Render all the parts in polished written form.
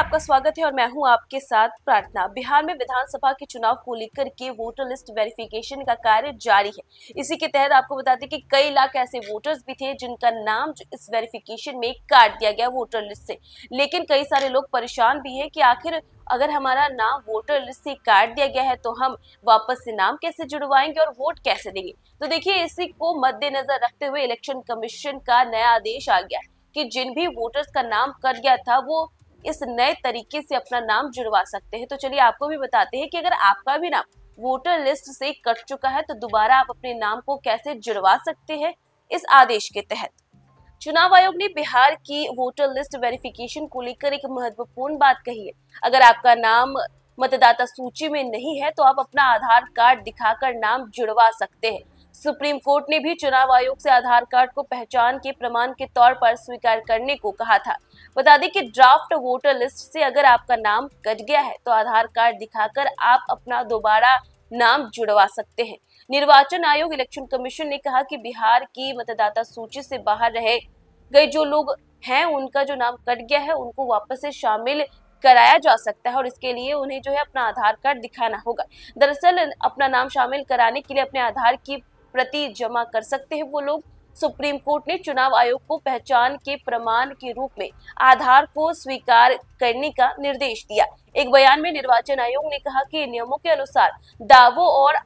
आपका स्वागत है और मैं हूं आपके साथ प्रार्थना। बिहार में विधानसभा के चुनाव को लेकर के वोटर लिस्ट वेरिफिकेशन का कार्य जारी है। इसी के तहत आपको बता दें कि कई लाख ऐसे वोटर्स भी थे जिनका नाम इस वेरिफिकेशन में काट दिया गया वोटर लिस्ट से। लेकिन कई सारे लोग परेशान भी हैं कि आखिर अगर हमारा नाम वोटर लिस्ट से काट दिया गया है तो हम वापस से नाम कैसे जुड़वाएंगे और वोट कैसे देंगे। तो देखिए, इसी को मद्देनजर रखते हुए इलेक्शन कमीशन का नया आदेश आ गया है कि जिन भी वोटर्स का नाम कट गया था वो इस नए तरीके से अपना नाम जुड़वा सकते हैं। तो चलिए आपको भी बताते हैं कि अगर आपका भी नाम वोटर लिस्ट से कट चुका है तो दोबारा आप अपने नाम को कैसे जुड़वा सकते हैं इस आदेश के तहत। चुनाव आयोग ने बिहार की वोटर लिस्ट वेरिफिकेशन को लेकर एक महत्वपूर्ण बात कही है। अगर आपका नाम मतदाता सूची में नहीं है तो आप अपना आधार कार्ड दिखाकर नाम जुड़वा सकते हैं। सुप्रीम कोर्ट ने भी चुनाव आयोग से आधार कार्ड को पहचान के प्रमाण के तौर पर स्वीकार करने को कहा था। बता दें कि ड्राफ्ट वोटर लिस्ट से अगर आपका नाम कट गया है तो आधार कार्ड दिखाकर आप अपना दोबारा नाम जुड़वा सकते हैं। निर्वाचन आयोग इलेक्शन कमीशन ने कहा कि बिहार की मतदाता सूची से बाहर रह गए जो लोग हैं उनका जो नाम कट गया है उनको वापस से शामिल कराया जा सकता है और इसके लिए उन्हें जो है अपना आधार कार्ड दिखाना होगा। दरअसल अपना नाम शामिल कराने के लिए अपने आधार की प्रति जमा कर सकते हैं वो लोग। सुप्रीम कोर्ट ने चुनाव आयोग को पहचान के प्रमाण के रूप में आधार को स्वीकार करने का निर्देश दिया। एक बयान में निर्वाचन आयोग ने कहा कि नियमों के अनुसार दावों और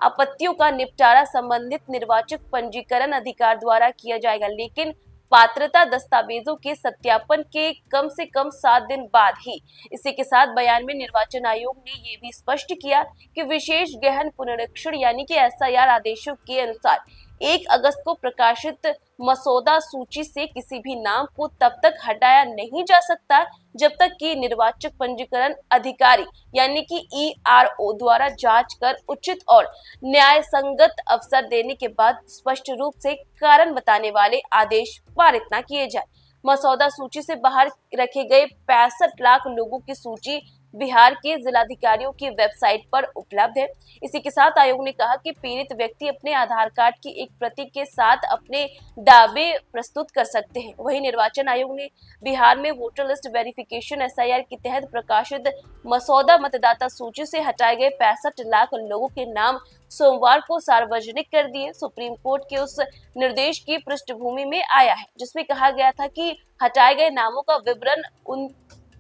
आपत्तियों का निपटारा संबंधित निर्वाचक पंजीकरण अधिकार द्वारा किया जाएगा, लेकिन पात्रता दस्तावेजों के सत्यापन के कम से कम 7 दिन बाद ही। इसी के साथ बयान में निर्वाचन आयोग ने ये भी स्पष्ट किया कि विशेष गहन पुनरीक्षण यानी कि एसआईआर आदेशों के अनुसार 1 अगस्त को प्रकाशित मसौदा सूची से किसी भी नाम को तब तक हटाया नहीं जा सकता जब तक कि निर्वाचक पंजीकरण अधिकारी यानी कि ईआरओ द्वारा जांच कर उचित और न्यायसंगत अवसर देने के बाद स्पष्ट रूप से कारण बताने वाले आदेश पारित न किए जाए। मसौदा सूची से बाहर रखे गए 65 लाख लोगों की सूची बिहार के जिलाधिकारियों की वेबसाइट पर उपलब्ध है। इसी के साथ आयोग ने कहा कि पीड़ित व्यक्ति अपने आधार कार्ड की एक प्रति के साथ अपने दावे प्रस्तुत कर सकते हैं। वहीं निर्वाचन आयोग ने बिहार में वोटर लिस्ट वेरिफिकेशन एसआईआर के तहत प्रकाशित मसौदा मतदाता सूची से हटाए गए 65 लाख लोगों के नाम सोमवार को सार्वजनिक कर दिए। सुप्रीम कोर्ट के उस निर्देश की पृष्ठभूमि में आया है जिसमें कहा गया था कि हटाए गए नामों का विवरण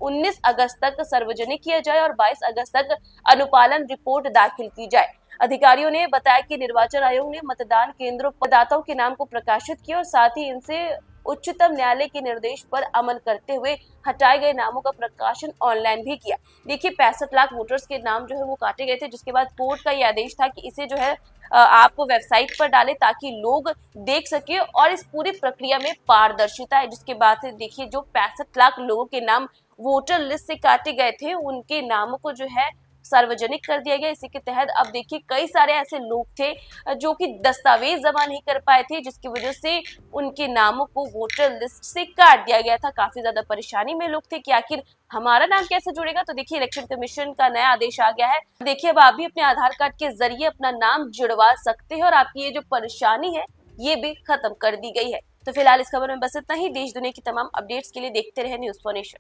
19 अगस्त तक सार्वजनिक किया जाए और 22 अगस्त तक अनुपालन रिपोर्ट दाखिल की जाए। अधिकारियों ने बताया कि निर्वाचन आयोग ने मतदान केंद्रों पर मतदाताओं के नाम को प्रकाशित किया और साथ ही इनसे उच्चतम न्यायालय के निर्देश पर अमल करते हुए हटाए गए नामों का प्रकाशन ऑनलाइन भी किया। देखिए, 65 लाख वोटर्स के नाम जो है वो काटे गए थे, जिसके बाद कोर्ट का ये आदेश था कि इसे जो है आप वेबसाइट पर डालें ताकि लोग देख सके और इस पूरी प्रक्रिया में पारदर्शिता है। जिसके बाद से देखिए, जो 65 लाख लोगों के नाम वोटर लिस्ट से काटे गए थे उनके नामों को जो है सार्वजनिक कर दिया गया। इसी के तहत अब देखिए कई सारे ऐसे लोग थे जो कि दस्तावेज जमा नहीं कर पाए थे, जिसकी वजह से उनके नामों को वोटर लिस्ट से काट दिया गया था। काफी ज्यादा परेशानी में लोग थे कि आखिर हमारा नाम कैसे जुड़ेगा। तो देखिए, इलेक्शन कमीशन का नया आदेश आ गया है। देखिए, अब आप भी अपने आधार कार्ड के जरिए अपना नाम जुड़वा सकते हैं और आपकी ये जो परेशानी है ये भी खत्म कर दी गई है। तो फिलहाल इस खबर में बस इतना ही। देश दुनिया की तमाम अपडेट्स के लिए देखते रहे न्यूज़4नेशन।